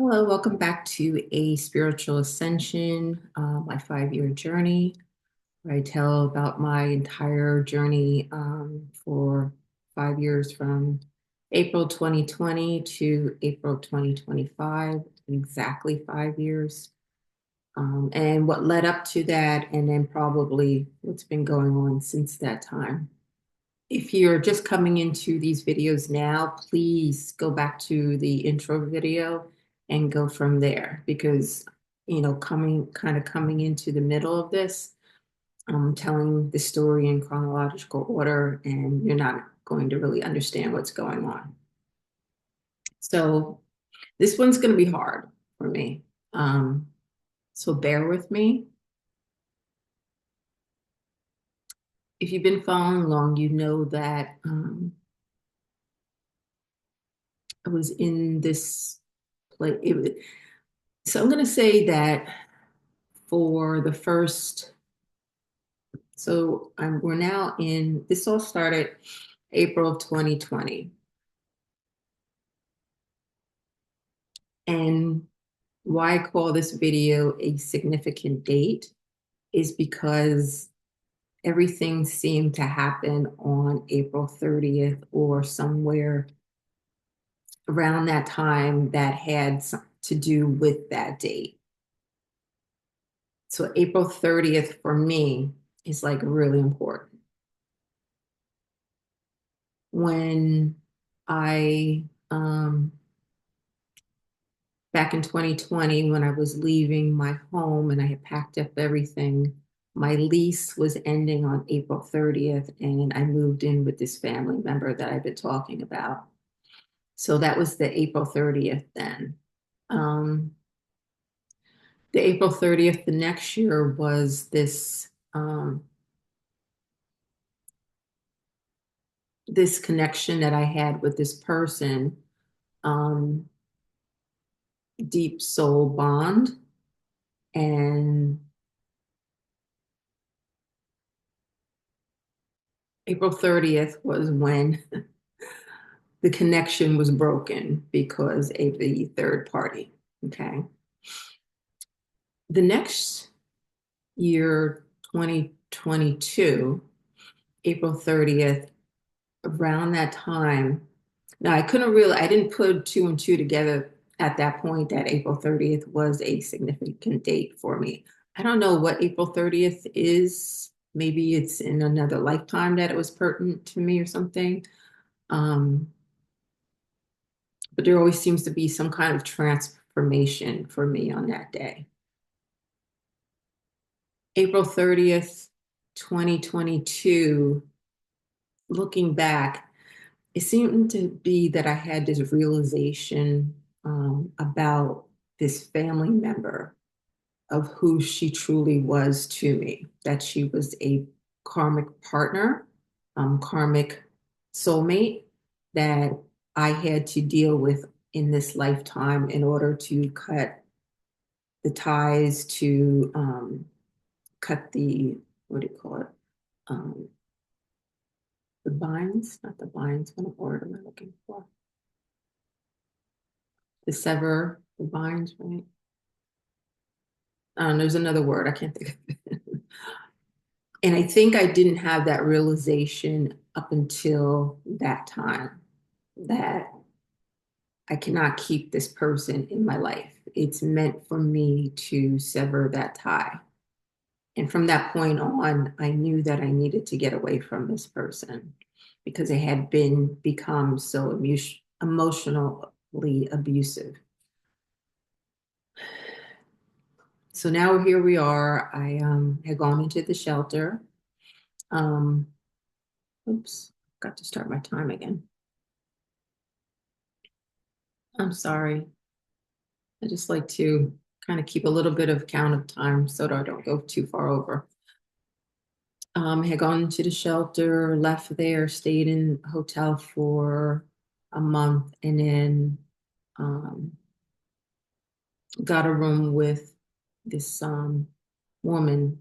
Hello, welcome back to a Spiritual Ascension, my 5-year journey, where I tell about my entire journey for 5 years from April 2020 to April 2025, exactly 5 years, and what led up to that, and then probably what's been going on since that time. If you're just coming into these videos now, please go back to the intro video and go from there because, coming into the middle of this, I'm telling the story in chronological order and you're not going to really understand what's going on. So this one's going to be hard for me. So bear with me. If you've been following along, you know that I was in this place. So I'm going to say that for the first, we're now in, this all started April of 2020. And why I call this video a significant date is because everything seemed to happen on April 30th or somewhere around that time that had to do with that date. So April 30th for me is like really important. When I, back in 2020, when I was leaving my home and I had packed up everything, my lease was ending on April 30th, and I moved in with this family member that I've been talking about. So that was the April 30th then. Um, the April 30th the next year was this connection that I had with this person, um, deep soul bond. And April 30th was when the connection was broken because of the third party. Okay. The next year, 2022, April 30th, around that time. Now, I didn't put two and two together at that point that April 30th was a significant date for me. I don't know what April 30th is. Maybe it's in another lifetime that it was pertinent to me or something. Um, but there always seems to be some kind of transformation for me on that day. April 30th, 2022, looking back, it seemed to be that I had this realization about this family member of who she truly was to me, that she was a karmic partner, karmic soulmate that I had to deal with in this lifetime in order to cut the ties, to cut the, what do you call it? Um, the binds, not the binds, what word am I looking for? The sever, the binds, right? There's another word, I can't think of it. And I think I didn't have that realization up until that time that I cannot keep this person in my life. It's meant for me to sever that tie. And from that point on, I knew that I needed to get away from this person because it had become so emotionally abusive. So now here we are. I had gone into the shelter. Um, oops, got to start my time again. I'm sorry. I just like to kind of keep a little bit of count of time so that I don't go too far over. Had gone to the shelter, left there, stayed in a hotel for a month, and then um, got a room with this woman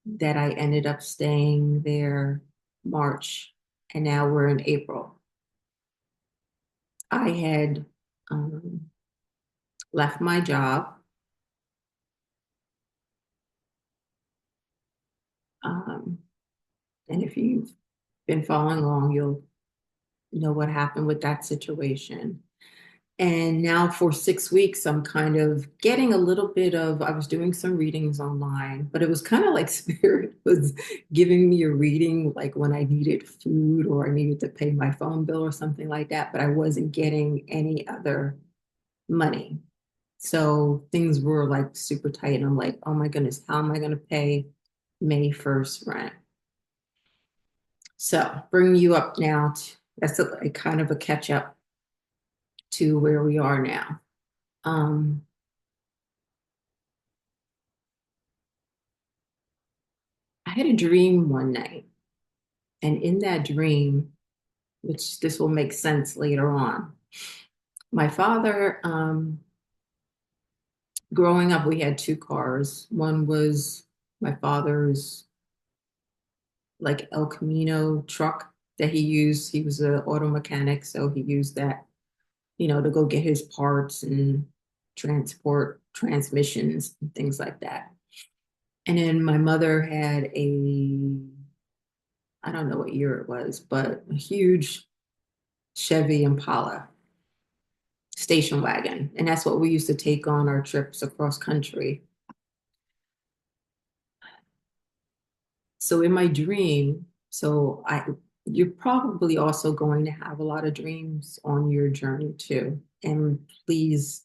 that I ended up staying there March, and now we're in April. I had left my job. Um, and if you've been following along, you'll know what happened with that situation. And now for 6 weeks, I'm kind of getting a little bit of, I was doing some readings online, but it was kind of like Spirit was giving me a reading like when I needed food or I needed to pay my phone bill or something like that, but I wasn't getting any other money. So things were like super tight. And I'm like, oh my goodness, how am I going to pay May 1st rent? So bringing you up now, that's a kind of a catch up to where we are now. Um, I had a dream one night, and in that dream, which this will make sense later on, my father, growing up, we had two cars. One was my father's like El Camino truck that he used. He was an auto mechanic, so he used that, to go get his parts and transport transmissions and things like that. And then my mother had I don't know what year it was, but a huge Chevy Impala station wagon. And that's what we used to take on our trips across country. So in my dream, you're probably also going to have a lot of dreams on your journey too. And please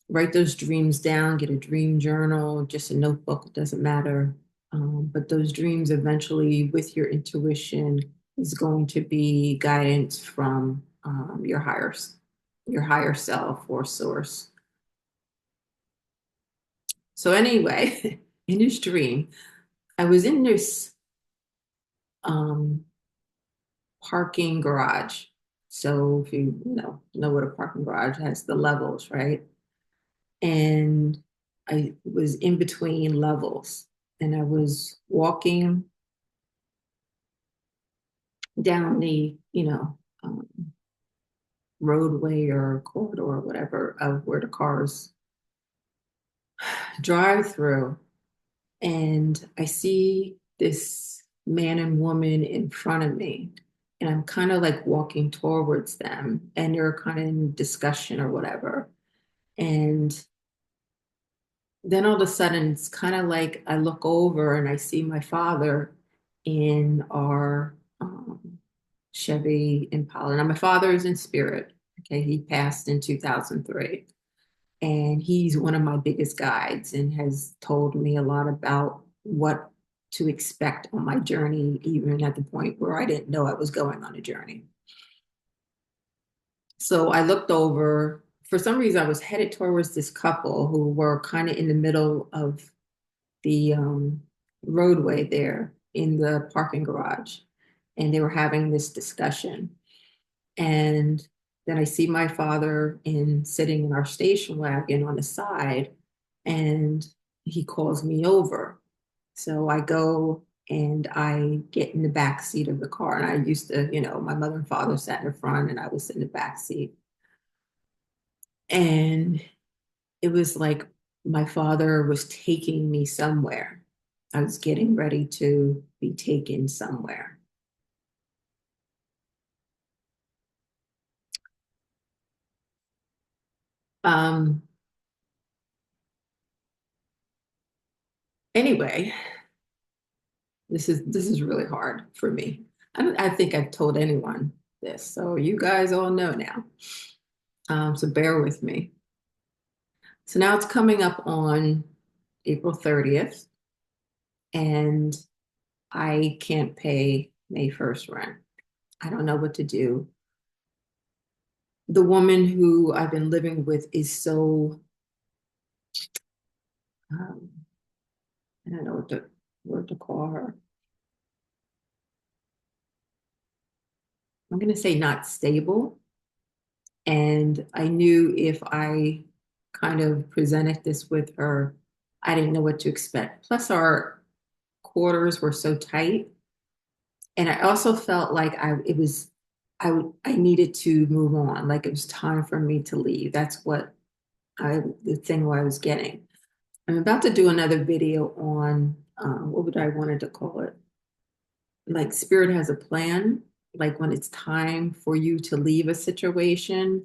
write those dreams down, get a dream journal, just a notebook, it doesn't matter. But those dreams eventually, with your intuition, is going to be guidance from your higher self or source. So anyway, in this dream, I was in this um, parking garage. So if you know what a parking garage has, the levels, right? And I was in between levels, and I was walking down the roadway or corridor or whatever of where the cars drive through, and I see this man and woman in front of me, and I'm kind of like walking towards them, and they're kind of in discussion or whatever. And then all of a sudden, it's kind of like I look over and I see my father in our Chevy Impala. Now, my father is in spirit. Okay, he passed in 2003. And he's one of my biggest guides and has told me a lot about what to expect on my journey, even at the point where I didn't know I was going on a journey. So I looked over. For some reason, I was headed towards this couple who were kind of in the middle of the roadway there in the parking garage. And they were having this discussion. And then I see my father sitting in our station wagon on the side, and he calls me over. So I go and I get in the back seat of the car. And I used to, my mother and father sat in the front and I was in the back seat. And it was like my father was taking me somewhere. I was getting ready to be taken somewhere. Um, anyway, this is really hard for me. I think I've told anyone this, so you guys all know now. So bear with me. So now it's coming up on April 30th, and I can't pay May 1st rent. I don't know what to do. The woman who I've been living with is so, um, I don't know what to call her. I'm going to say not stable. And I knew if I kind of presented this with her, I didn't know what to expect. Plus, our quarters were so tight. And I also felt like I needed to move on. Like it was time for me to leave. That's what the thing I was getting. I'm about to do another video on what would I wanted to call it? Like spirit has a plan, like when it's time for you to leave a situation,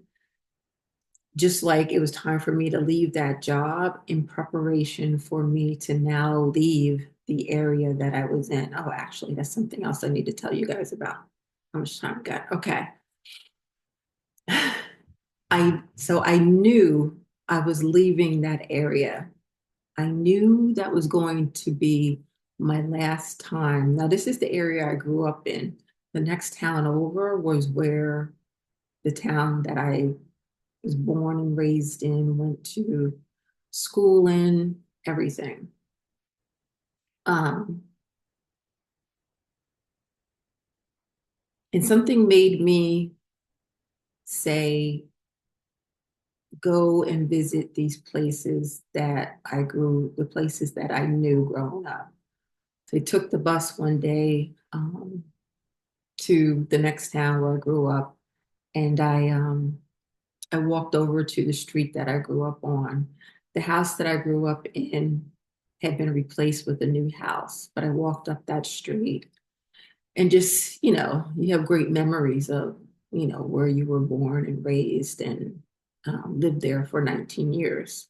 just like it was time for me to leave that job in preparation for me to now leave the area that I was in. Oh, actually, that's something else I need to tell you guys about. How much time we got? Okay. I knew I was leaving that area. I knew that was going to be my last time. Now, this is the area I grew up in. The next town over was where the town that I was born and raised in, went to school in, everything. Um, and something made me say, go and visit these places that the places that I knew growing up. So I took the bus one day to the next town where I grew up, and I walked over to the street that I grew up on. The house that I grew up in had been replaced with a new house, but I walked up that street and just, you have great memories of, where you were born and raised and lived there for 19 years.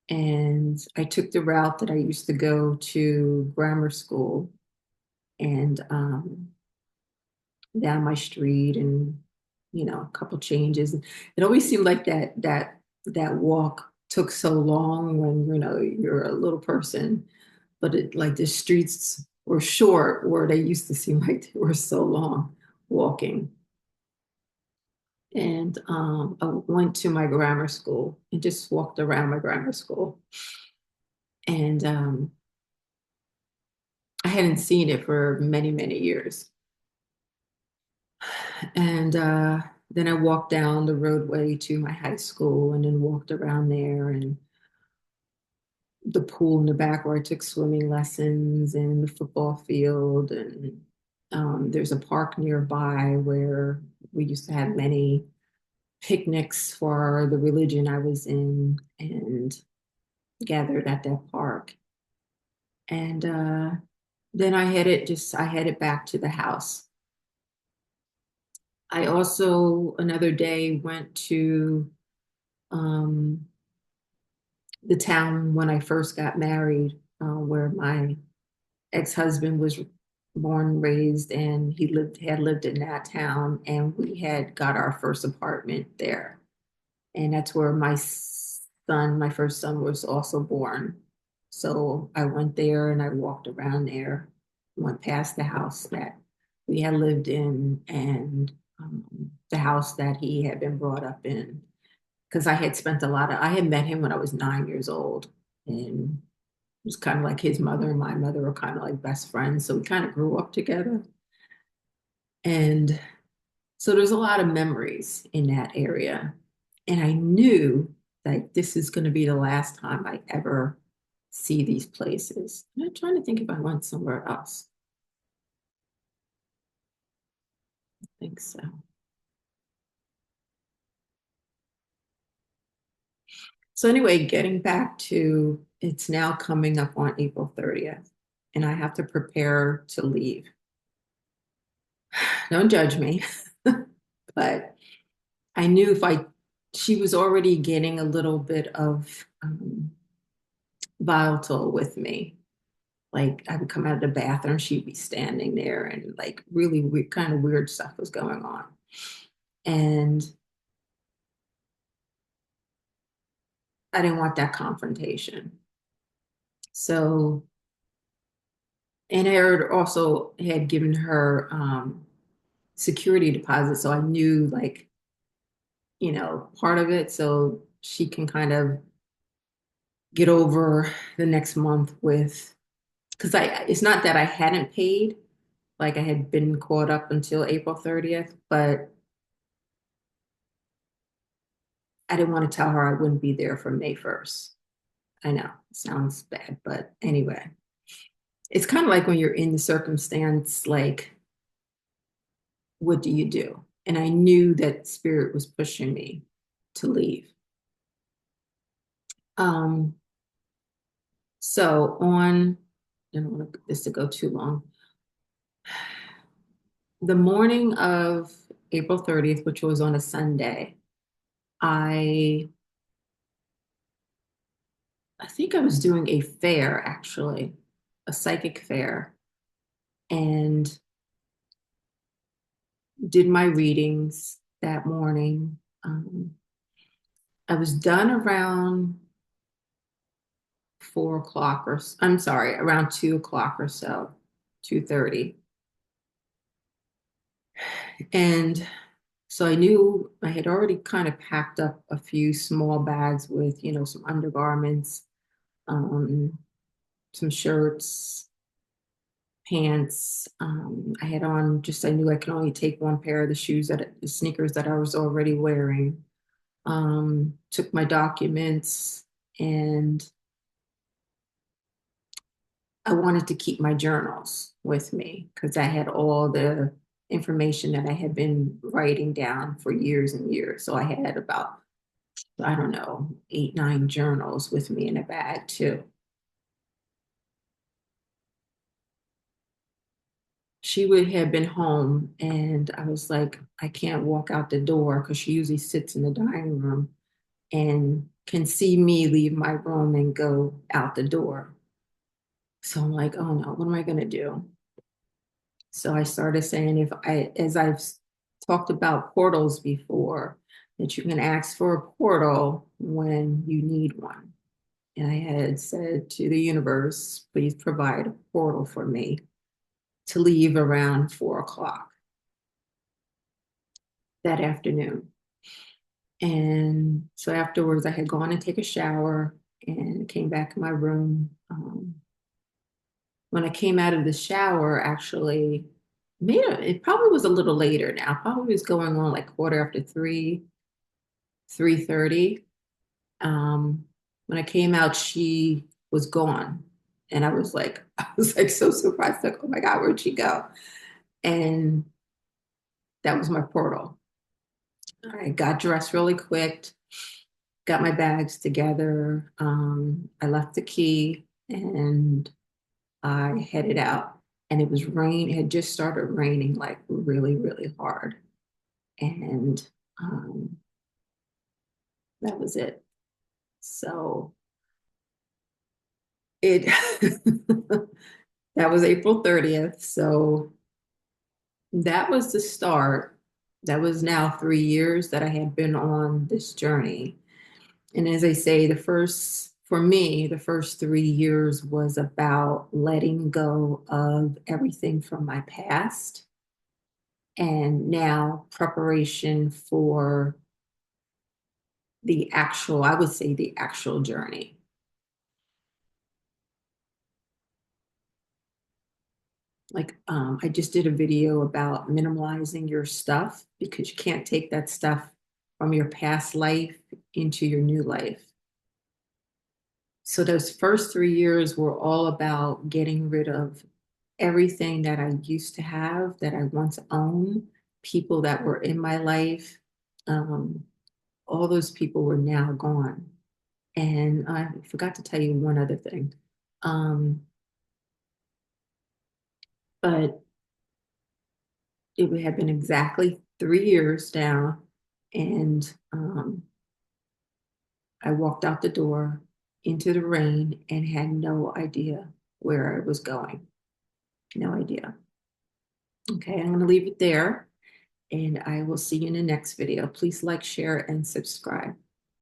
And I took the route that I used to go to grammar school and down my street and, a couple changes. It always seemed like that walk took so long when, you're a little person, but like the streets were short where they used to seem like they were so long walking. And I went to my grammar school and just walked around my grammar school. And I hadn't seen it for many, many years. And then I walked down the roadway to my high school and then walked around there and the pool in the back where I took swimming lessons and the football field. And there's a park nearby where we used to have many picnics for the religion I was in and gathered at that park. And then I headed back to the house. I also another day went to um, the town when I first got married, where my ex-husband was born and raised, and he had lived in that town, and we had got our first apartment there. And that's where my first son was also born. So I went there and I walked around there, went past the house that we had lived in and the house that he had been brought up in. Because I had met him when I was 9 years old. And it was kind of like his mother and my mother were kind of like best friends. So we kind of grew up together. And so there's a lot of memories in that area. And I knew that this is going to be the last time I ever see these places. And I'm trying to think if I went somewhere else. I think so. So anyway, getting back to it's now coming up on April 30th, and I have to prepare to leave. Don't judge me, but I knew she was already getting a little bit of volatile with me. Like I would come out of the bathroom, she'd be standing there, and like really weird, kind of weird stuff was going on. And I didn't want that confrontation. So, and I also had given her security deposit, so I knew like, part of it, so she can kind of get over the next month with, because it's not that I hadn't paid, like I had been caught up until April 30th, but I didn't want to tell her I wouldn't be there for May 1st. I know, it sounds bad, but anyway, it's kind of like when you're in the circumstance, like, what do you do? And I knew that spirit was pushing me to leave. Um, so on, I don't want this to go too long. The morning of April 30th, which was on a Sunday, I I think I was doing a fair actually, a psychic fair, and did my readings that morning. I was done around 4 o'clock I'm sorry, around 2 o'clock or so, 2:30. And so I knew I had already kind of packed up a few small bags with, some undergarments, um, some shirts, pants. I had on just, I knew I could only take one pair of the sneakers that I was already wearing. Took my documents, and I wanted to keep my journals with me because I had all the information that I had been writing down for years and years. So I had about, I don't know, 8, 9 journals with me in a bag too. She would have been home, and I was like, I can't walk out the door because she usually sits in the dining room and can see me leave my room and go out the door. So I'm like, oh no, what am I going to do? So I started saying, as I've talked about portals before, that you can ask for a portal when you need one. And I had said to the universe, please provide a portal for me to leave around 4 o'clock that afternoon. And so afterwards, I had gone and take a shower and came back in my room. When I came out of the shower, actually, it probably was a little later now. Probably was going on like quarter after 3, 3:30. When I came out, she was gone. And I was like so surprised, like, oh my God, where'd she go? And that was my portal. I got dressed really quick, got my bags together. I left the key and I headed out. And it had just started raining like really, really hard. And um, that was it. So it that was April 30th. So that was the start. That was now 3 years that I had been on this journey. And as I say, for me, the first 3 years was about letting go of everything from my past, and now preparation for I would say the actual journey. I just did a video about minimalizing your stuff because you can't take that stuff from your past life into your new life. So those first 3 years were all about getting rid of everything that I used to have, that I once owned, people that were in my life. Um, all those people were now gone. And I forgot to tell you one other thing. But it would have been exactly 3 years now. And I walked out the door into the rain and had no idea where I was going. No idea. Okay, I'm going to leave it there, and I will see you in the next video. Please like, share, and subscribe.